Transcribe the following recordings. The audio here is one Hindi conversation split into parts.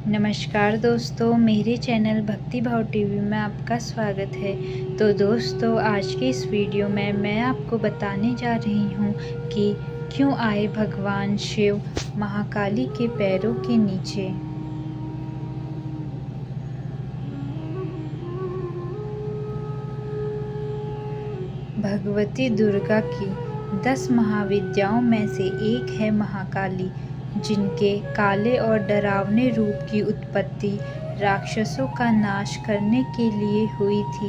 नमस्कार दोस्तों, मेरे चैनल भक्ति भाव टीवी में आपका स्वागत है। तो दोस्तों, आज के इस वीडियो में मैं आपको बताने जा रही हूँ कि क्यों आए भगवान शिव महाकाली के पैरों के नीचे। भगवती दुर्गा की 10 महाविद्याओं में से एक है महाकाली, जिनके काले और डरावने रूप की उत्पत्ति राक्षसों का नाश करने के लिए हुई थी।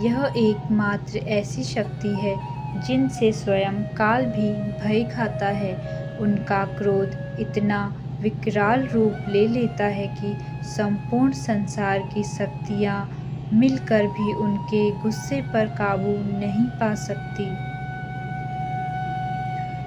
यह एकमात्र ऐसी शक्ति है जिनसे स्वयं काल भी भय खाता है। उनका क्रोध इतना विकराल रूप ले लेता है कि संपूर्ण संसार की शक्तियाँ मिलकर भी उनके गुस्से पर काबू नहीं पा सकती।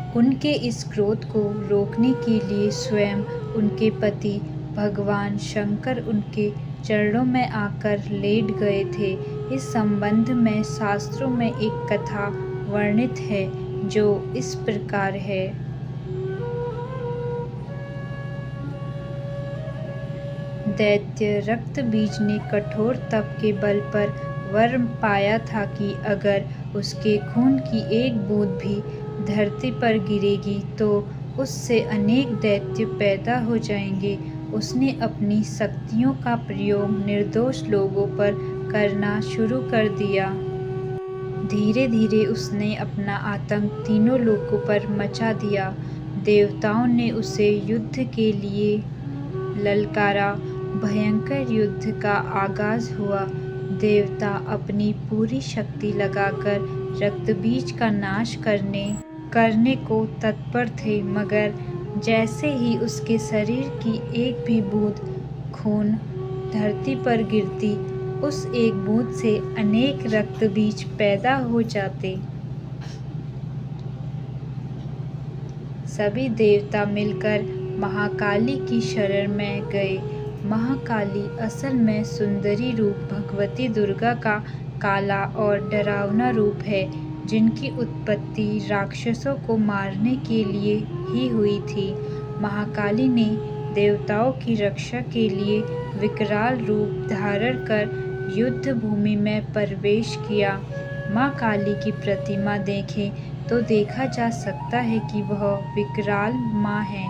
उनके इस क्रोध को रोकने के लिए स्वयं उनके पति भगवान शंकर उनके चरणों में आकर लेट गए थे। इस संबंध में शास्त्रों में एक कथा वर्णित है जो इस प्रकार है। दैत्य रक्तबीज ने कठोर तप के बल पर वर पाया था कि अगर उसके खून की एक बूंद भी धरती पर गिरेगी तो उससे अनेक दैत्य पैदा हो जाएंगे। उसने अपनी शक्तियों का प्रयोग निर्दोष लोगों पर करना शुरू कर दिया। धीरे धीरे उसने अपना आतंक तीनों लोगों पर मचा दिया। देवताओं ने उसे युद्ध के लिए ललकारा। भयंकर युद्ध का आगाज हुआ। देवता अपनी पूरी शक्ति लगाकर रक्तबीज का नाश करने को तत्पर थे, मगर जैसे ही उसके शरीर की एक भी बूंद खून धरती पर गिरती, उस एक बूंद से अनेक रक्तबीज पैदा हो जाते। सभी देवता मिलकर महाकाली की शरण में गए। महाकाली असल में सुंदरी रूप भगवती दुर्गा का काला और डरावना रूप है, जिनकी उत्पत्ति राक्षसों को मारने के लिए ही हुई थी। महाकाली ने देवताओं की रक्षा के लिए विकराल रूप धारण कर युद्ध भूमि में प्रवेश किया। माँ काली की प्रतिमा देखें तो देखा जा सकता है कि वह विकराल माँ है,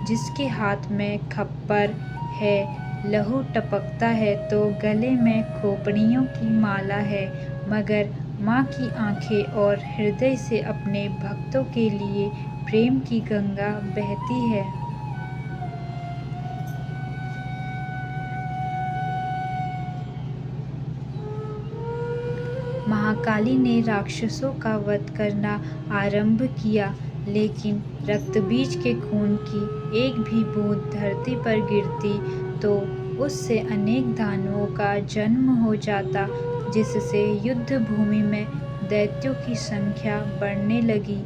जिसके हाथ में खप्पर है, लहू टपकता है तो गले में खोपड़ियों की माला है, मगर माँ की आंखें और हृदय से अपने भक्तों के लिए प्रेम की गंगा बहती है। महाकाली ने राक्षसों का वध करना आरंभ किया, लेकिन रक्तबीज के खून की एक भी बूंद धरती पर गिरती तो उससे अनेक दानवों का जन्म हो जाता, जिससे युद्ध भूमि में दैत्यों की संख्या बढ़ने लगी।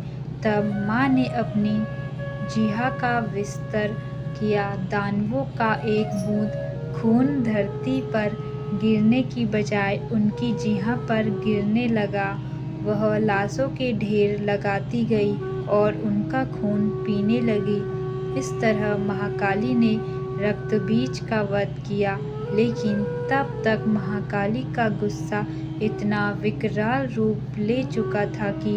तब माँ ने अपनी जिह्वा का विस्तार किया। दानवों का एक बूंद खून धरती पर गिरने की बजाय उनकी जिह्वा पर गिरने लगा। वह लाशों के ढेर लगाती गई और उनका खून पीने लगी। इस तरह महाकाली ने रक्तबीज का वध किया, लेकिन तब तक महाकाली का गुस्सा इतना विकराल रूप ले चुका था कि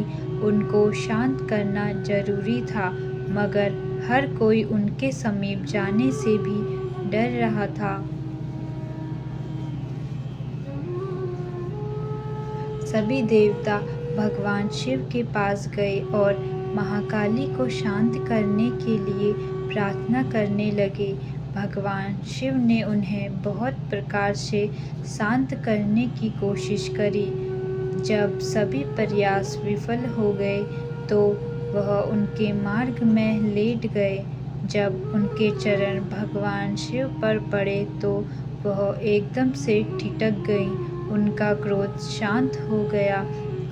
उनको शांत करना जरूरी था, मगर हर कोई उनके समीप जाने से भी डर रहा था। सभी देवता भगवान शिव के पास गए और महाकाली को शांत करने के लिए प्रार्थना करने लगे। भगवान शिव ने उन्हें बहुत प्रकार से शांत करने की कोशिश करी। जब सभी प्रयास विफल हो गए तो वह उनके मार्ग में लेट गए। जब उनके चरण भगवान शिव पर पड़े तो वह एकदम से ठिठक गईं। उनका क्रोध शांत हो गया।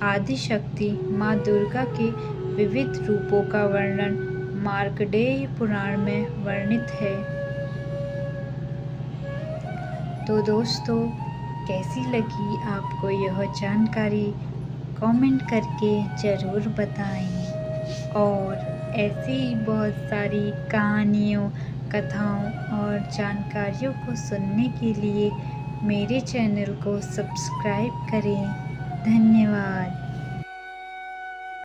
आदि शक्ति माँ दुर्गा के विविध रूपों का वर्णन मार्कंडेय पुराण में वर्णित है। तो दोस्तों, कैसी लगी आपको यह जानकारी? कमेंट करके ज़रूर बताएं। और ऐसी बहुत सारी कहानियों कथाओं और जानकारियों को सुनने के लिए मेरे चैनल को सब्सक्राइब करें। धन्यवाद।